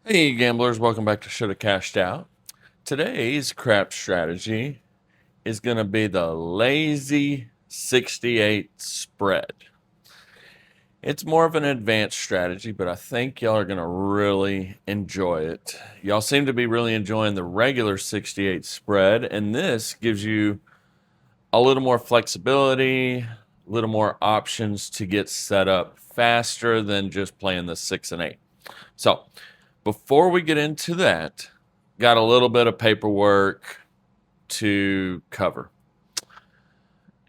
Hey gamblers, welcome back to Shoulda Cashed Out. Today's crap strategy is going to be the lazy 68 spread. It's more of an advanced strategy, but I think y'all are going to really enjoy it. Y'all seem to be really enjoying the regular 68 spread, and this gives you a little more flexibility, a little more options to get set up faster than just playing the 6 and 8. So, before we get into that, got a little bit of paperwork to cover.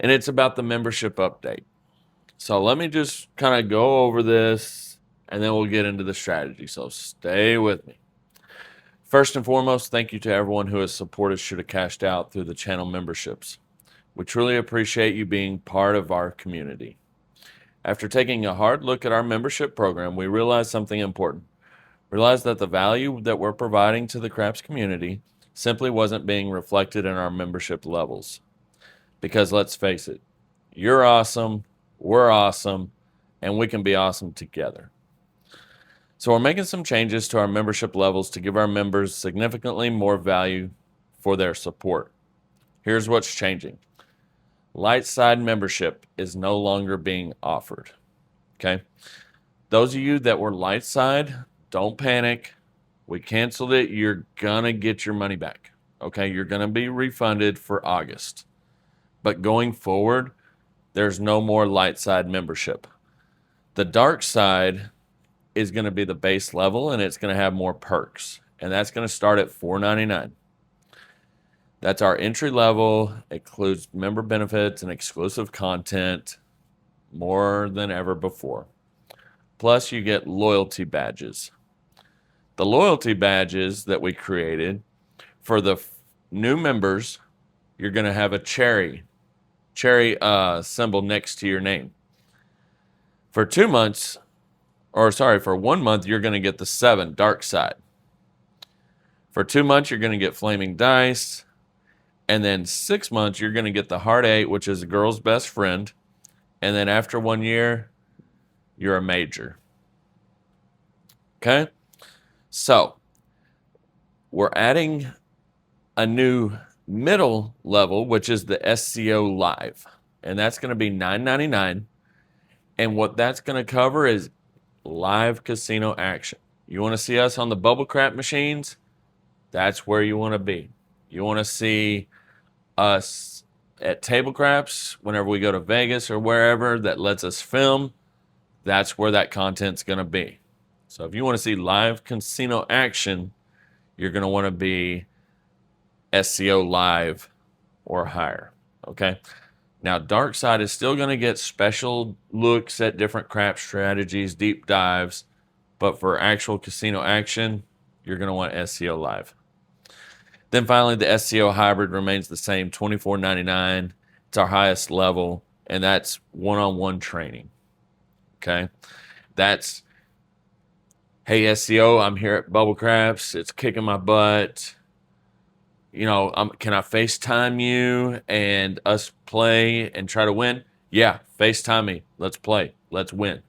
And it's about the membership update. So let me just kind of go over this and then we'll get into the strategy. So stay with me. First and foremost, thank you to everyone who has supported Shoulda Cashed Out through the channel memberships. We truly appreciate you being part of our community. After taking a hard look at our membership program, we realized something important. Realized that the value that we're providing to the craps community simply wasn't being reflected in our membership levels. Because let's face it, you're awesome, we're awesome, and we can be awesome together. So we're making some changes to our membership levels to give our members significantly more value for their support. Here's what's changing. Light side membership is no longer being offered. Okay? Those of you that were light side, don't panic. We canceled it. You're going to get your money back. Okay? You're going to be refunded for August. But going forward, there's no more light side membership. The dark side is going to be the base level and it's going to have more perks. And that's going to start at $4.99. That's our entry level, includes member benefits and exclusive content more than ever before. Plus, you get loyalty badges. The loyalty badges that we created for the new members, you're going to have a cherry symbol next to your name. For 2 months, for 1 month, you're going to get the 7 dark side. For 2 months, you're going to get flaming dice. And then 6 months, you're going to get the heart 8, which is a girl's best friend. And then after 1 year, you're a major. Okay? So, we're adding a new middle level, which is the SCO Live. And that's going to be $9.99. And what that's going to cover is live casino action. You want to see us on the bubble crap machines? That's where you want to be. You want to see us at table craps whenever we go to Vegas or wherever that lets us film. That's where that content's going to be. So if you want to see live casino action, you're going to want to be SCO Live or higher. Okay? Now, Dark Side is still going to get special looks at different crap strategies, deep dives, but for actual casino action, you're going to want SCO Live. Then finally, the SCO Hybrid remains the same, $24.99. It's our highest level, and that's one-on-one training. Okay? That's, hey, SCO, I'm here at Bubble Craps. It's kicking my butt. You know, can I FaceTime you and us play and try to win? Yeah, FaceTime me. Let's play. Let's win.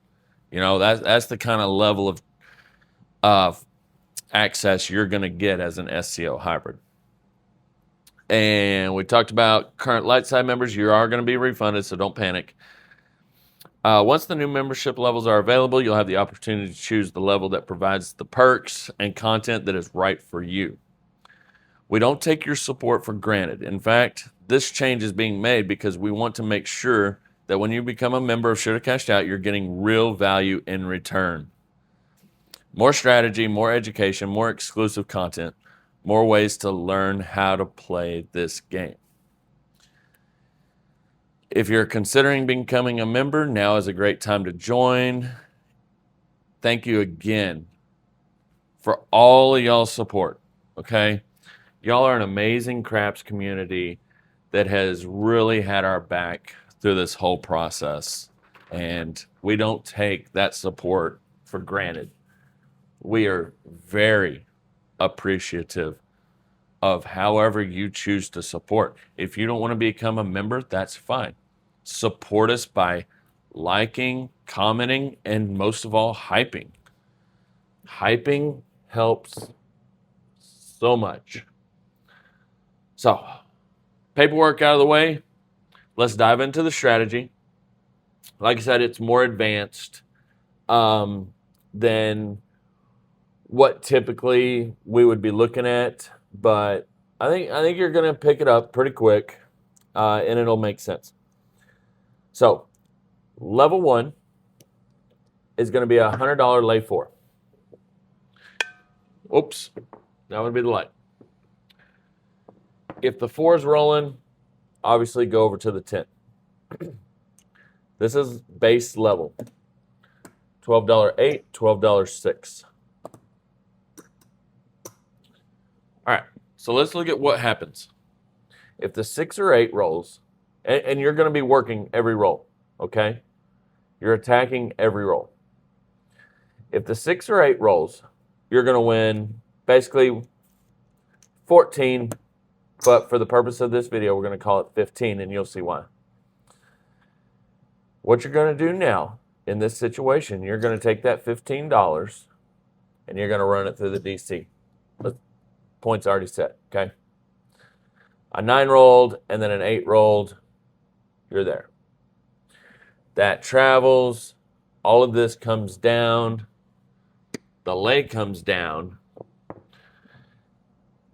You know, that's the kind of level of access you're going to get as an SCO hybrid. And we talked about current light side members. You are going to be refunded, so don't panic. Once the new membership levels are available, you'll have the opportunity to choose the level that provides the perks and content that is right for you. We don't take your support for granted. In fact, this change is being made because we want to make sure that when you become a member of Shoulda Cashed Out, you're getting real value in return. More strategy, more education, more exclusive content, more ways to learn how to play this game. If you're considering becoming a member, now is a great time to join. Thank you again for all of y'all's support, okay? Y'all are an amazing craps community that has really had our back through this whole process. And we don't take that support for granted. We are very appreciative of however you choose to support. If you don't want to become a member, that's fine. Support us by liking, commenting, and most of all, hyping. Hyping helps so much. So, paperwork out of the way. Let's dive into the strategy. Like I said, it's more advanced than what typically we would be looking at, but I think you're going to pick it up pretty quick, and it'll make sense. So, level 1 is going to be a $100 lay 4. Oops, that would be the light. If the 4 is rolling, obviously go over to the 10. This is base level. $12 8, $12 6. All right, so let's look at what happens. If the 6 or 8 rolls, and you're going to be working every roll, okay? You're attacking every roll. If the 6 or 8 rolls, you're going to win basically 14, but for the purpose of this video, we're going to call it 15, and you'll see why. What you're going to do now in this situation, you're going to take that $15 and you're going to run it through the DC. Points already set, okay? A 9 rolled and then an 8 rolled, you're there. That travels, all of this comes down, the lay comes down.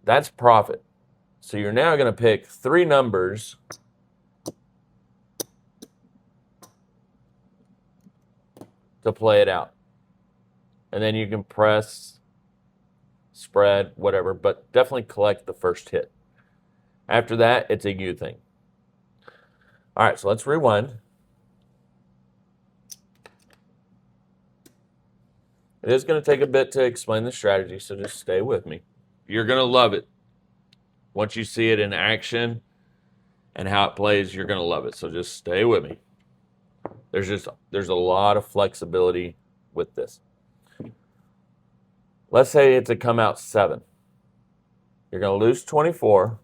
That's profit. So you're now going to pick 3 numbers to play it out. And then you can press, spread, whatever, but definitely collect the first hit. After that, it's a you thing. All right, so let's rewind. It is going to take a bit to explain the strategy, so just stay with me. You're going to love it. Once you see it in action and how it plays, you're going to love it. So just stay with me. There's a lot of flexibility with this. Let's say it's a come out 7. You're going to lose 24,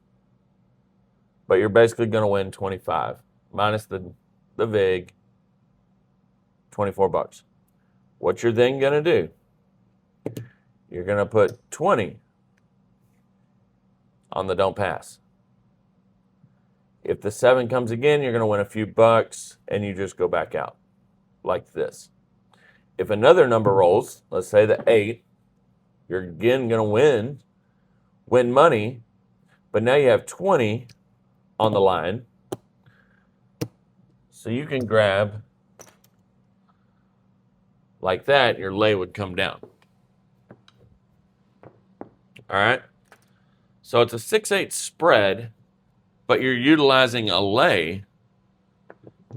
but you're basically going to win 25 minus the vig, 24 bucks. What you're then going to do, you're going to put 20 on the don't pass. If the 7 comes again, you're going to win a few bucks, and you just go back out like this. If another number rolls, let's say the 8, you're again going to win money, but now you have 20 on the line, so you can grab like that, your lay would come down. All right? So it's a 6-8 spread, but you're utilizing a lay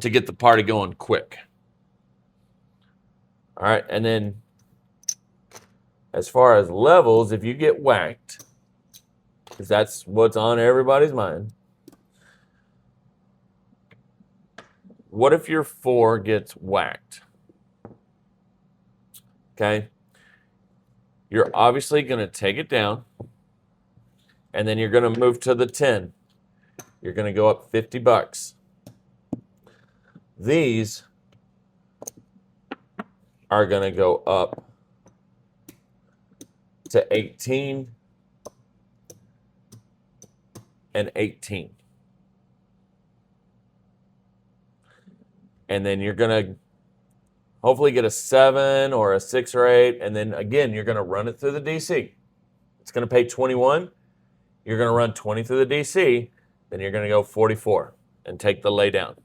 to get the party going quick. All right, and then as far as levels, if you get whacked, because that's what's on everybody's mind, what if your 4 gets whacked? Okay, you're obviously going to take it down, and then you're going to move to the 10. You're going to go up 50 bucks. These are going to go up to 18 and 18. And then you're going to hopefully get a 7 or a 6 or 8, and then again, you're going to run it through the DC. It's going to pay 21. You're going to run 20 through the DC, then you're going to go 44 and take the lay down.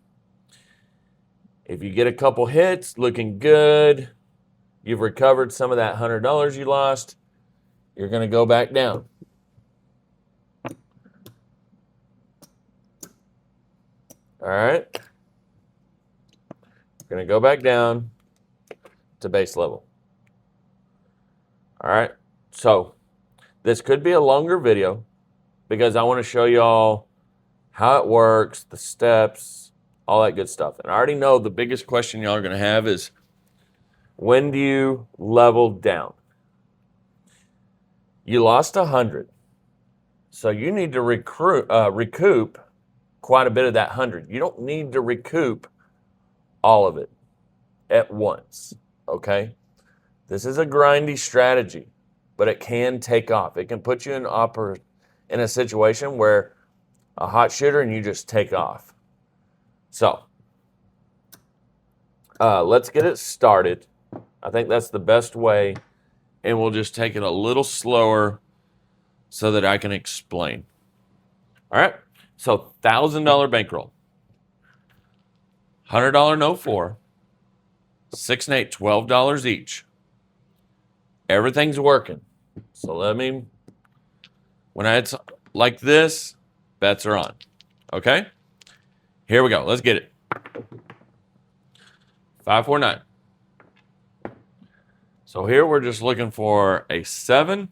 If you get a couple hits, looking good, you've recovered some of that $100 you lost, you're going to go back down. All right? You're going to go back down to base level. All right, so this could be a longer video because I want to show you all how it works, the steps, all that good stuff. And I already know the biggest question y'all are going to have is, when do you level down? You lost 100, so you need to recoup quite a bit of that 100. You don't need to recoup all of it at once. Okay, this is a grindy strategy. but it can take off. It can put you in a situation where a hot shooter and you just take off. So let's get it started. I think that's the best way, and we'll just take it a little slower so that I can explain. All right, so $1,000 bankroll, $100 no 4, 6 and 8, $12 each. Everything's working. So when it's like this, bets are on. Okay, here we go. Let's get it. 5, 4, 9. So here we're just looking for a 7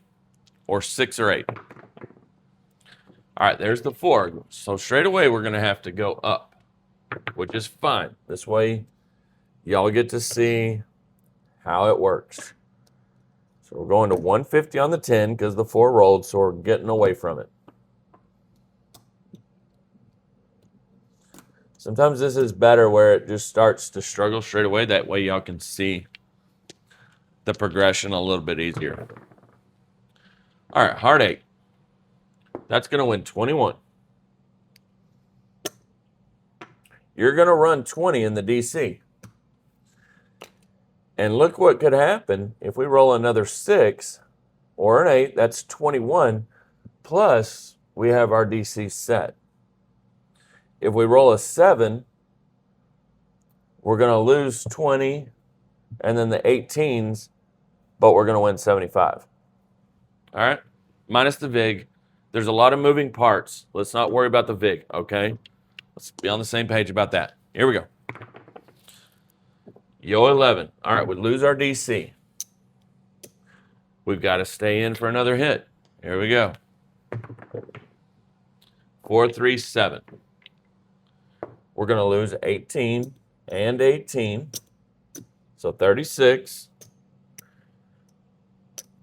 or 6 or 8. All right, there's the 4. So straight away we're going to have to go up, which is fine. This way y'all get to see how it works. So we're going to 150 on the 10 because the 4 rolled, so we're getting away from it. Sometimes this is better where it just starts to struggle straight away. That way y'all can see the progression a little bit easier. All right, heart 8. That's going to win 21. You're going to run 20 in the DC. And look what could happen if we roll another 6 or an 8. That's 21. Plus, we have our DC set. If we roll a 7, we're going to lose 20 and then the 18s, but we're going to win 75. All right? Minus the VIG. There's a lot of moving parts. Let's not worry about the VIG, okay? Let's be on the same page about that. Here we go. Yo 11. All right, we lose our DC. We've got to stay in for another hit. Here we go. 4, 3, 7. We're going to lose 18 and 18. So 36.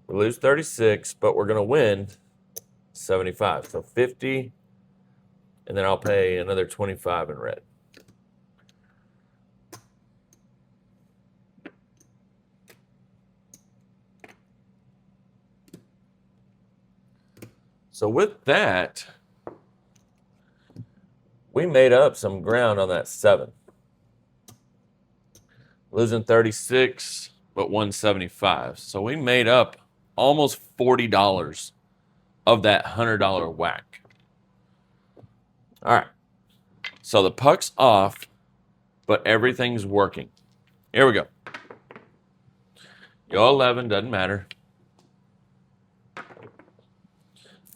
We lose 36, but we're going to win 75. So 50, and then I'll pay another 25 in red. So with that, we made up some ground on that 7. Losing 36, but 175. So we made up almost $40 of that $100 whack. All right. So the puck's off, but everything's working. Here we go. Yo 11, doesn't matter.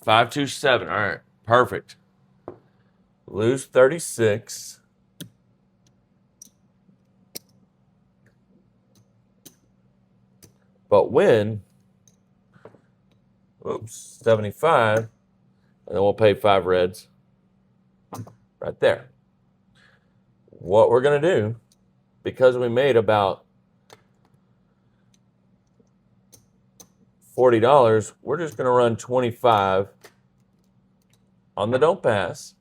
5, 2, 7. All right, perfect. Lose 36. But win, 75. And then we'll pay 5 reds right there. What we're going to do, because we made about $40, we're just going to run 25 on the don't pass.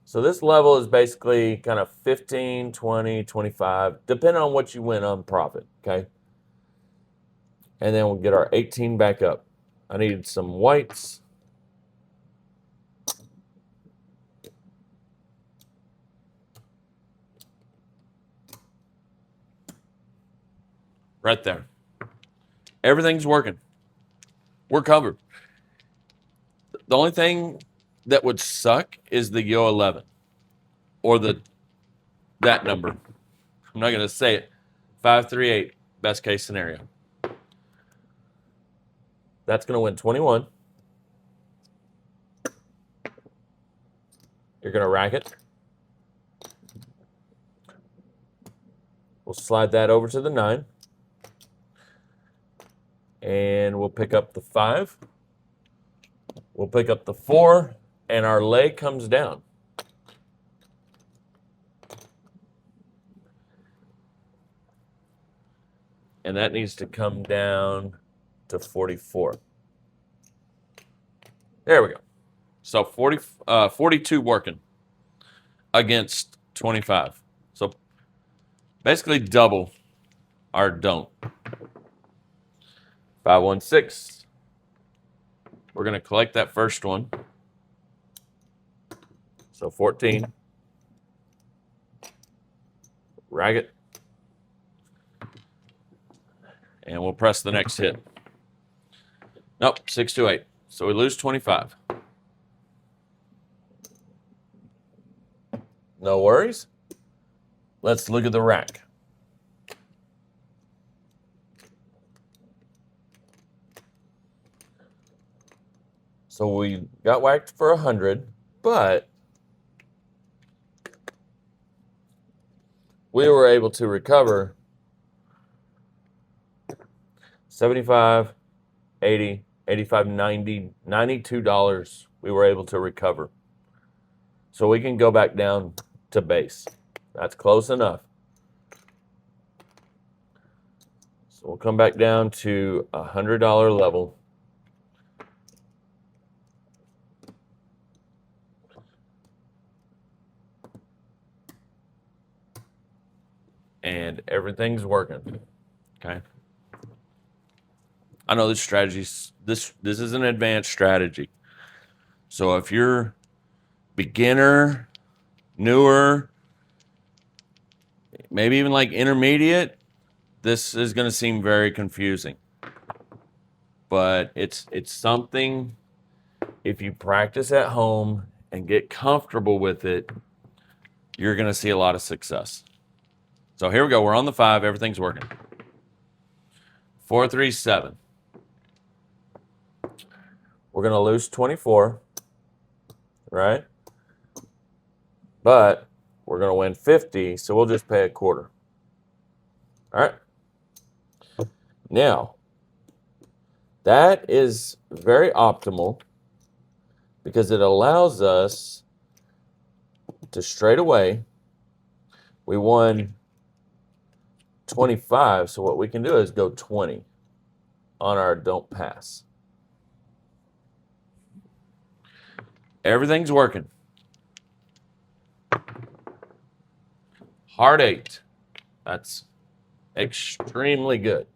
So this level is basically kind of 15, 20, 25, depending on what you win on profit, okay? And then we'll get our 18 back up. I needed some whites. Right there. Everything's working. We're covered. The only thing that would suck is the Yo 11 or that number. I'm not going to say it. 538, best case scenario. That's going to win 21. You're going to rack it. We'll slide that over to the 9. And we'll pick up the 5. We'll pick up the 4. And our lay comes down. And that needs to come down to 44. There we go. So 42 working against 25. So basically double our don't. 516. We're going to collect that first one. So 14. Rag it. And we'll press the next hit. Nope, 628. So we lose 25. No worries. Let's look at the rack. So we got whacked for 100, but we were able to recover 75, 80, 85, 90, $92 we were able to recover. So we can go back down to base. That's close enough. So we'll come back down to $100 level. And everything's working. Okay. I know this strategy's this is an advanced strategy. So if you're beginner, newer, maybe even like intermediate, this is going to seem very confusing. But it's something, if you practice at home and get comfortable with it, you're going to see a lot of success. So here we go. We're on the 5. Everything's working. 437. We're going to lose 24, right? But we're going to win 50, so we'll just pay a quarter. All right. Now, that is very optimal because it allows us to straight away, we won 25, so what we can do is go 20 on our don't pass. Everything's working. Hard 8. That's extremely good.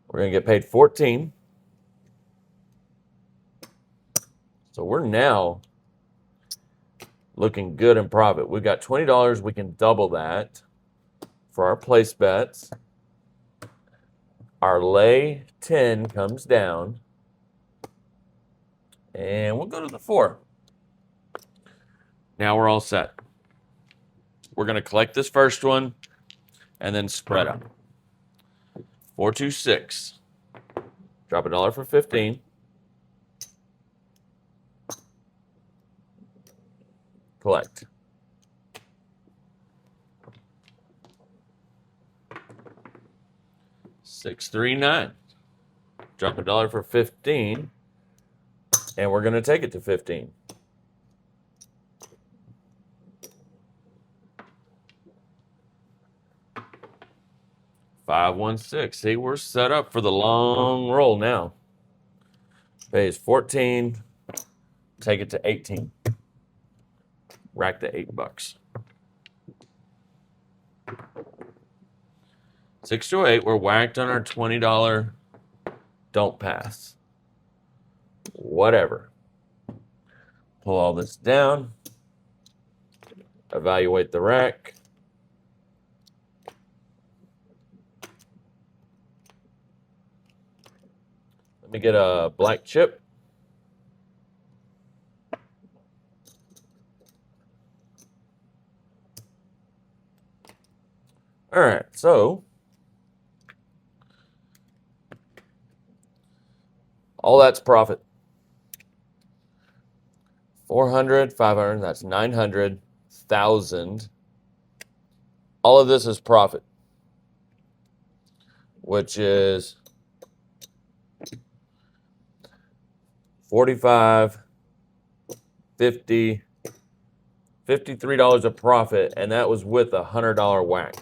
We're going to get paid 14. So we're now looking good in profit. We've got $20. We can double that for our place bets. Our lay 10 comes down. And we'll go to the 4. Now we're all set. We're going to collect this first one and then spread up. 426. Drop $1 for 15. Collect. $639. Drop $1 for 15. And we're going to take it to 15. $516. See, we're set up for the long roll now. Pays 14. Take it to 18. Rack the $8. 6 to 8. We're whacked on our $20. Don't pass. Whatever. Pull all this down. Evaluate the rack. Let me get a black chip. All right, so all that's profit. 400, 500, that's 900, 1,000. All of this is profit, which is 45, 50, $53 of profit, and that was with a $100 whack.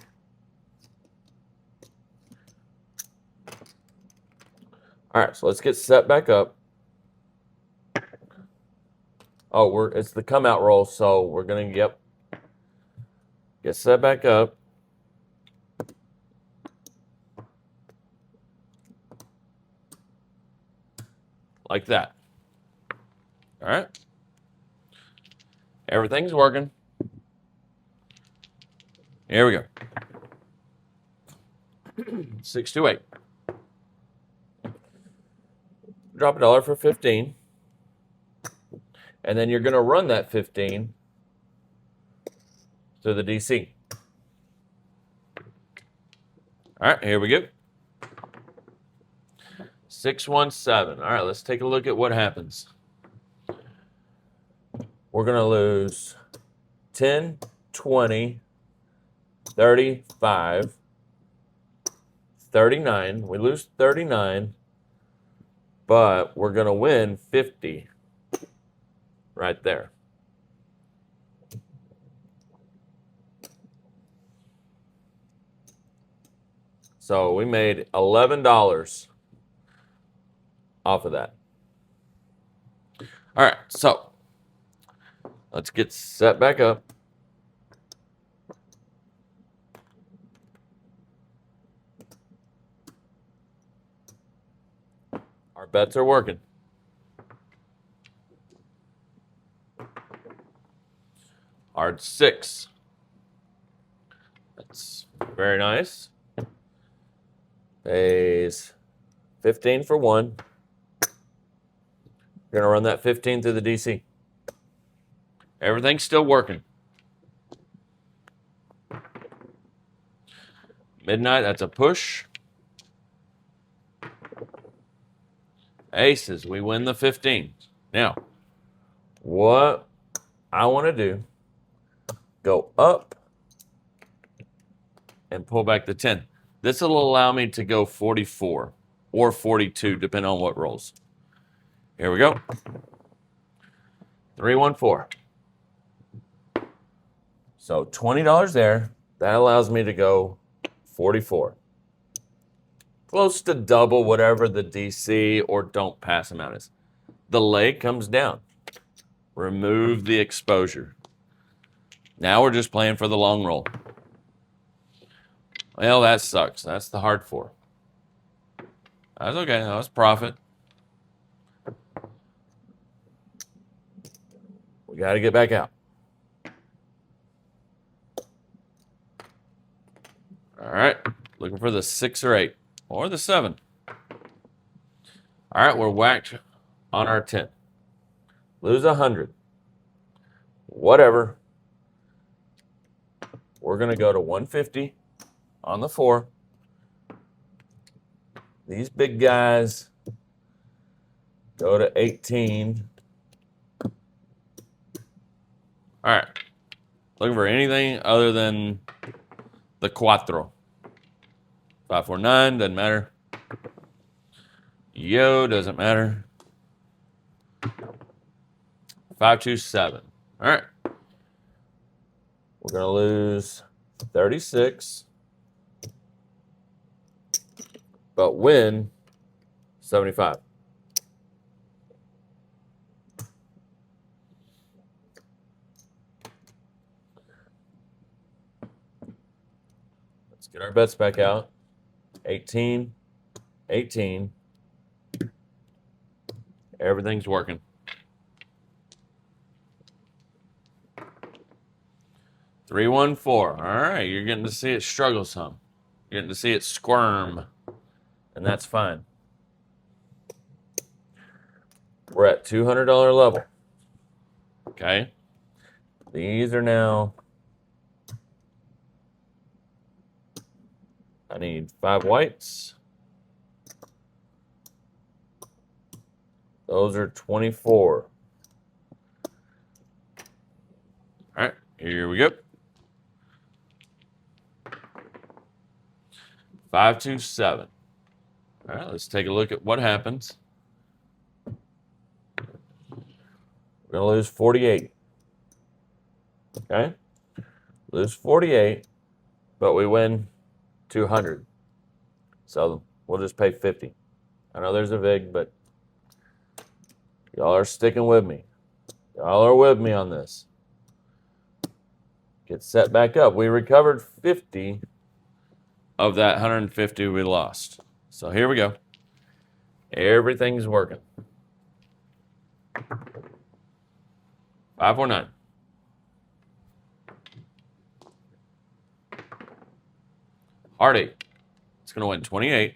All right, so let's get set back up. Oh, it's the come out roll, so we're gonna get set back up. like that. All right. Everything's working. Here we go. 628. Drop $1 for 15. And then you're going to run that 15 through the DC. All right, here we go. 617. All right, let's take a look at what happens. We're going to lose 10, 20, 35, 39. We lose 39, but we're going to win 50 right there. So we made $11 off of that. All right, so let's get set back up. Our bets are working. Hard 6. That's very nice. Pays 15 for 1. We're going to run that 15 through the DC. Everything's still working. Midnight, that's a push. Aces, we win the 15. Now, what I want to do, go up and pull back the 10. This will allow me to go 44 or 42, depending on what rolls. Here we go. 314. So $20 there. That allows me to go 44. Close to double whatever the DC or don't pass amount is. The leg comes down. Remove the exposure. Now we're just playing for the long roll. Well, that sucks. That's the hard 4. That's okay. That was profit. We got to get back out. All right. Looking for the 6 or 8 or the 7. All right. We're whacked on our 10. Lose 100. Whatever. We're going to go to 150 on the 4. These big guys go to 18. All right. Looking for anything other than the cuatro. 549, doesn't matter. Yo, doesn't matter. 527. All right. We're going to lose 36, but win 75. Let's get our bets back out. 18, 18. Everything's working. $314. All right, you're getting to see it struggle some. You're getting to see it squirm, and that's fine. We're at $200 level. Okay. These are now. I need 5 whites. Those are 24. All right, here we go. 527. All right, let's take a look at what happens. We're going to lose 48. Okay? Lose 48, but we win 200. So we'll just pay 50. I know there's a VIG, but y'all are sticking with me. Y'all are with me on this. Get set back up. We recovered 50 of that 150 we lost. So here we go. Everything's working. 549. Hard 8. It's going to win 28.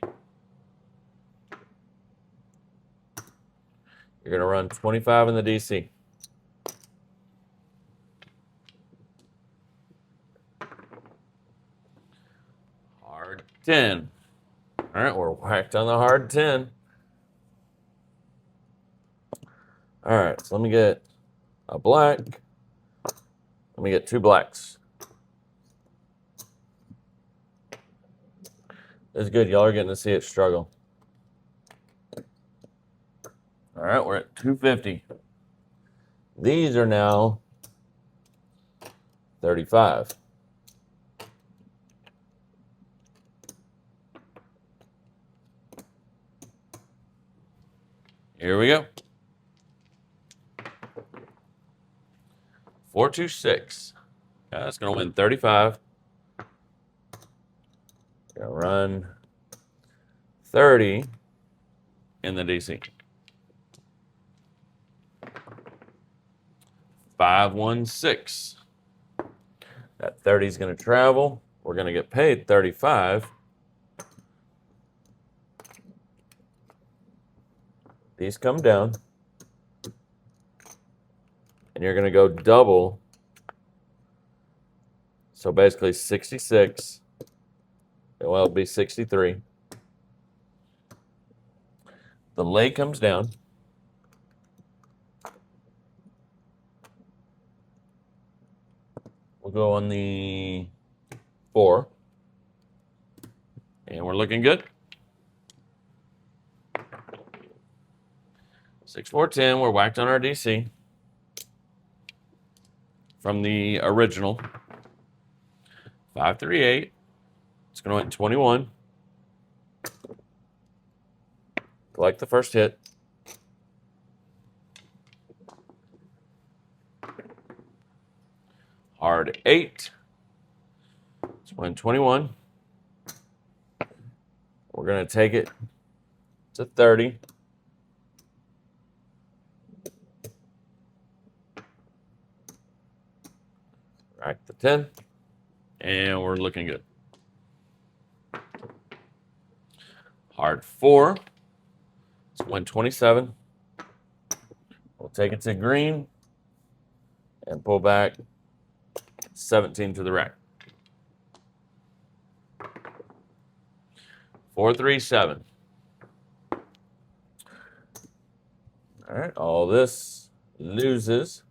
You're going to run 25 in the DC. Hard 10. All right, we're whacked on the hard 10. All right, so let me get a black. Let me get 2 blacks. This is good. Y'all are getting to see it struggle. All right, we're at 250. These are now 35. Here we go. 426. That's going to win 35. Gonna run 30 in the DC. 516. That 30 is going to travel. We're going to get paid 35. These come down. And you're going to go double. So basically 66. Well, it'll be 63. The lay comes down. We'll go on the 4. And we're looking good. 6, 4, 10. We're whacked on our DC from the original. 5, 3, 8. It's going to win 21. Collect the first hit. Hard 8. It's win 21. We're going to take it to 30. Rack the 10. And we're looking good. Hard 4. It's 127. We'll take it to green and pull back 17 to the rack. 437. All right, all this loses.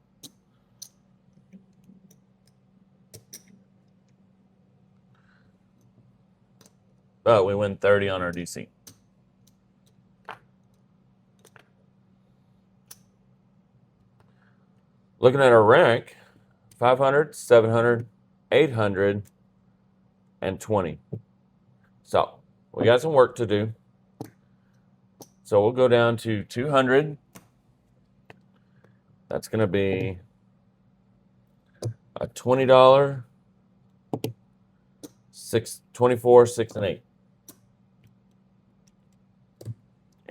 But we win 30 on our DC. Looking at our rack, 500, 700, 800, and 20. So we got some work to do. So we'll go down to 200. That's going to be a $20, 24, 6, and 8.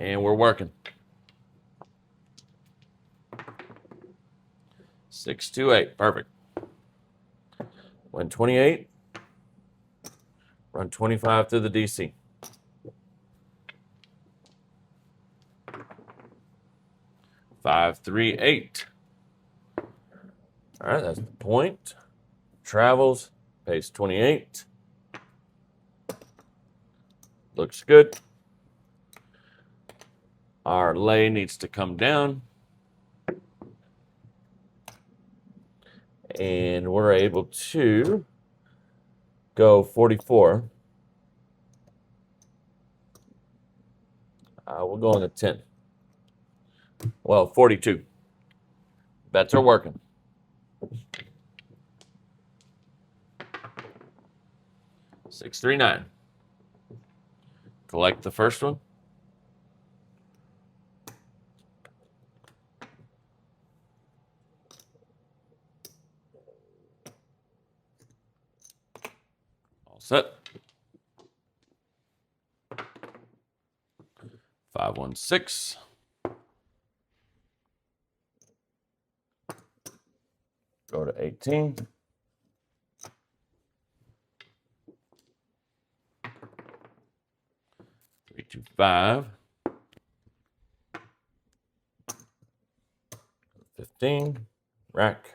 And we're working. 6, 2, 8. Perfect. Win 28. Run 25 through the DC. Five, 3, 8. All right, that's the point. Travels, pays 28. Looks good. Our lay needs to come down. And we're able to go 44. We'll go on the 10. Well, 42. Bets are working. Six, 3, 9. Collect the first one. All set. 5, 1, 6. to 18. Three, two, 5. 15. Rack.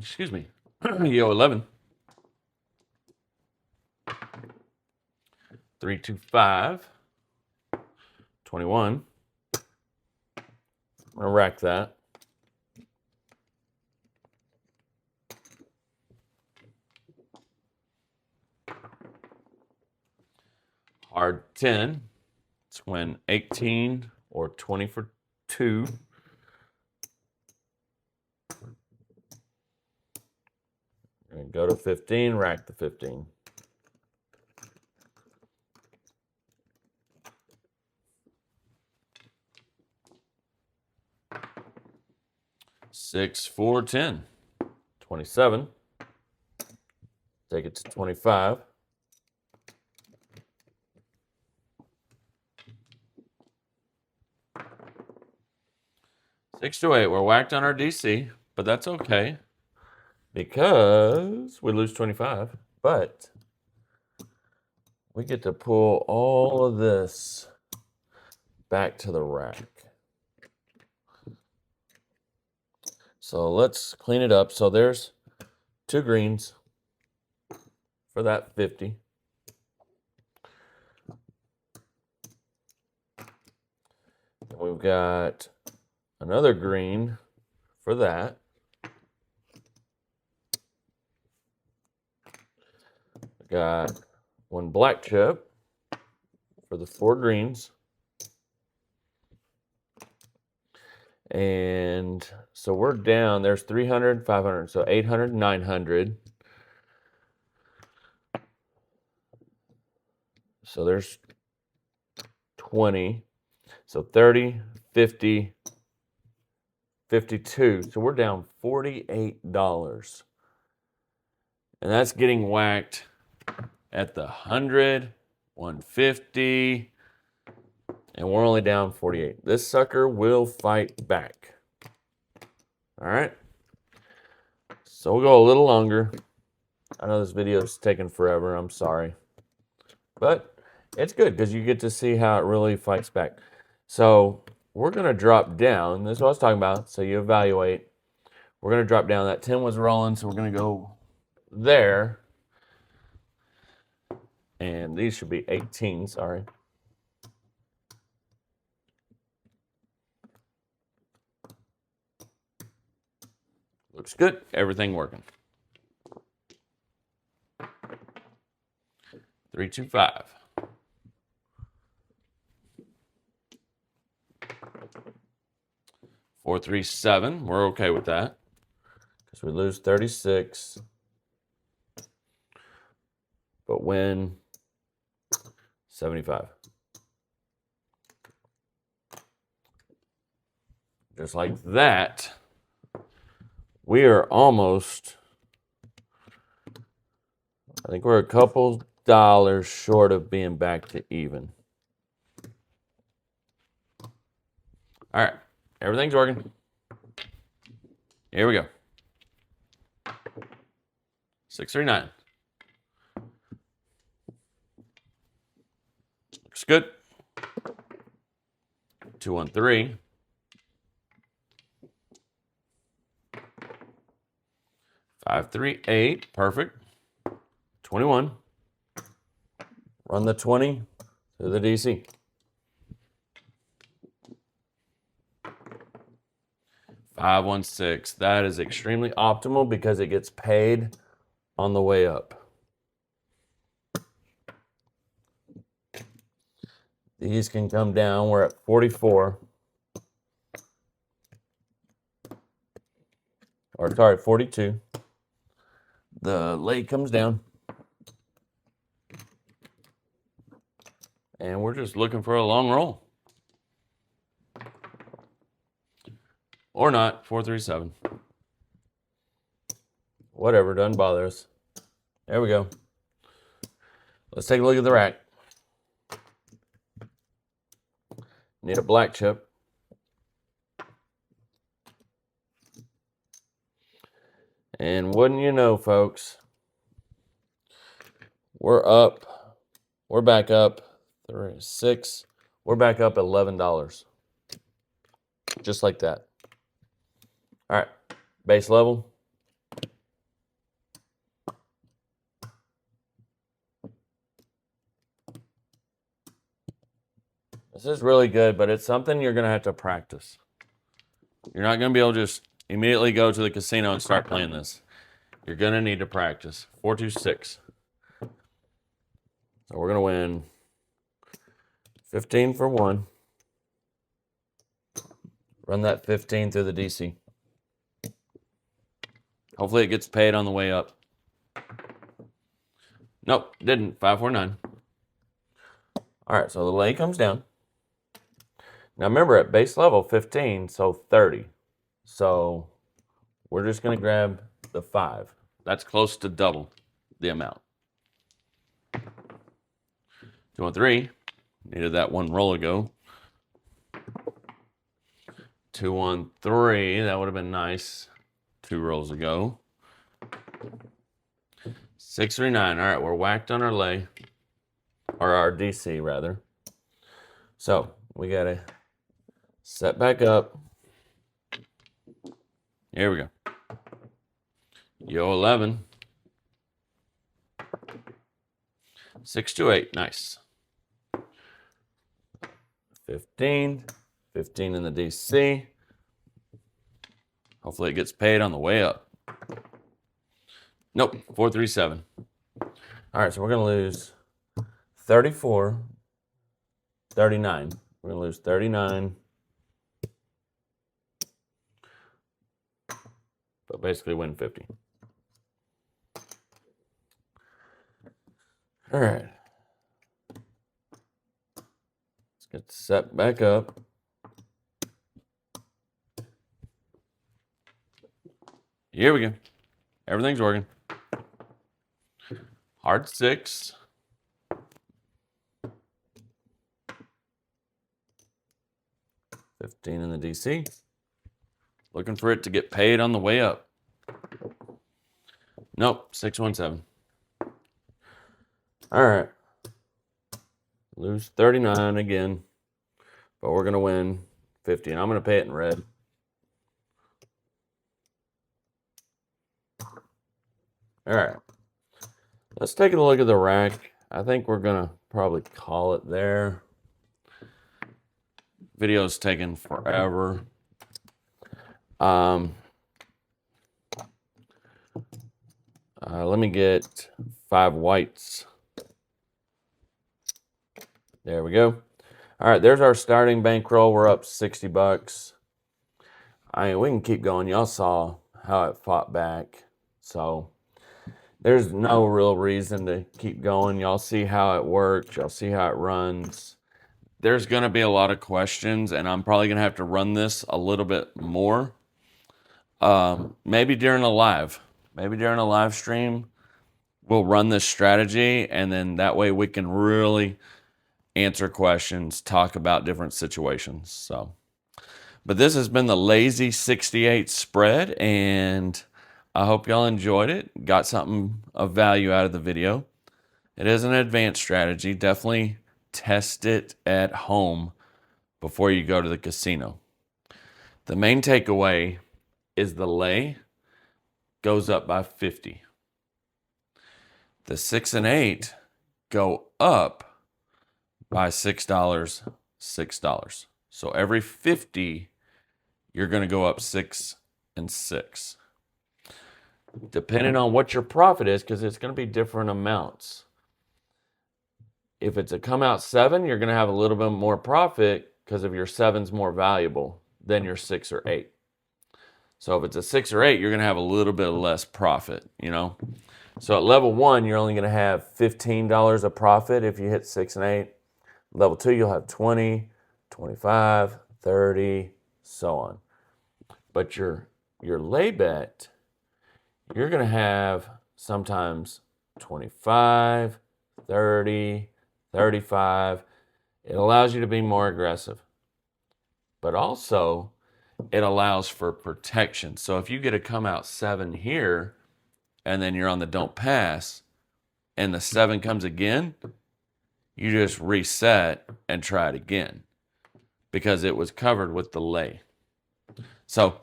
Excuse me. Yo, 11. 3, 2, 5. 21. I'm gonna rack that. Hard 10. It's when 18 or 20 for 2. And go to 15, rack the 15. Six, 4, 10. 27. Take it to 25. Six to 8. We're whacked on our DC, but that's okay because we lose 25. But we get to pull all of this back to the rack. So let's clean it up. So there's 2 greens for that 50. And we've got another green for that. We got 1 black chip for the 4 greens. And so we're down, there's 300, 500, so 800, 900. So there's 20. So 30, 50, 52. So we're down $48. And that's getting whacked at the 100, 150. And we're only down 48. This sucker will fight back. All right. So we'll go a little longer. I know this video is taking forever. I'm sorry. But it's good because you get to see how it really fights back. So we're going to drop down. This is what I was talking about. So you evaluate. We're going to drop down. That 10 was rolling, so we're going to go there. And these should be 18, sorry. Looks good. Everything working. 3, 2, 5. 4, 3, 7. We're okay with that because we lose 36, but win 75. Just like that, we are almost, I think we're a couple dollars short of being back to even. All right, everything's working. Here we go. 639. Looks good. 213. 538. Perfect. 21. Run the 20 to the DC. 516. That is extremely optimal because it gets paid on the way up. These can come down. We're at 44. Or sorry, 42. The lay comes down. And we're just looking for a long roll. Or not, 437. Whatever, doesn't bother us. There we go. Let's take a look at the rack. Need a black chip. And wouldn't you know, folks, we're back up 3, 6, we're back up $11. Just like that. All right, base level. This is really good, but it's something you're going to have to practice. You're not going to be able to just immediately go to the casino and start playing this. You're going to need to practice. 426. So we're going to win 15 for 1. Run that 15 through the DC. Hopefully it gets paid on the way up. Nope, didn't. 549. All right, so the lay comes down. Now remember, at base level, 15, so 30. So we're just going to grab the 5. That's close to double the amount. 213. Needed that one roll ago. 213. That would have been nice 2 rolls ago. 639. All right, we're whacked on our lay. Or our DC, rather. So we got to set back up. Here we go. Yo 11. 628. Nice. 15. 15 in the DC. Hopefully it gets paid on the way up. Nope. 437. All right, so we're going to lose 34. 39. We're going to lose 39. But basically win 50. All right. Let's get set back up. Here we go. Everything's working. Hard 6. 15 in the DC. Looking for it to get paid on the way up. Nope, 617. All right. Lose 39 again, but we're going to win 50, and I'm going to pay it in red. All right. Let's take a look at the rack. I think we're going to probably call it there. Video's taking forever. Let me get 5 whites. There we go. All right, there's our starting bankroll. We're up $60. I mean, we can keep going. Y'all saw how it fought back. So there's no real reason to keep going. Y'all see how it works. Y'all see how it runs. There's going to be a lot of questions, and I'm probably going to have to run this a little bit more. Maybe during a live. Maybe during a live stream, we'll run this strategy, and then that way we can really answer questions, talk about different situations. So, but this has been the Lazy 68 spread, and I hope y'all enjoyed it. Got something of value out of the video. It is an advanced strategy. Definitely test it at home before you go to the casino. The main takeaway is the lay goes up by 50. The 6 and 8 go up by $6, $6. So every 50, you're going to go up 6 and 6. Depending on what your profit is, because it's going to be different amounts. If it's a come out 7, you're going to have a little bit more profit because of your 7's more valuable than your 6 or 8. So if it's a 6 or 8, you're going to have a little bit less profit, you know. So at level 1, you're only going to have $15 of profit if you hit 6 and 8. Level 2, you'll have 20, 25, 30, so on. But your lay bet, you're going to have sometimes 25, 30, 35. It allows you to be more aggressive. But also, it allows for protection. So if you get a come out 7 here, and then you're on the don't pass, and the 7 comes again, you just reset and try it again because it was covered with the lay. So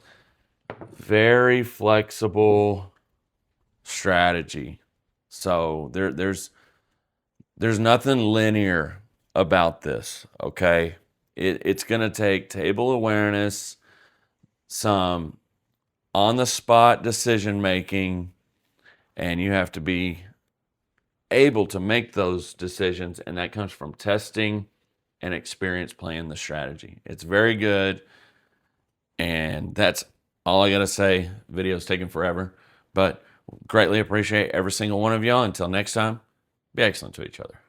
very flexible strategy. So there's nothing linear about this, okay? It's going to take table awareness, some on-the-spot decision making, and you have to be able to make those decisions, and that comes from testing and experience playing the strategy. It's very good, and that's all I got to say. Video's taking forever, but greatly appreciate every single one of y'all. Until next time, be excellent to each other.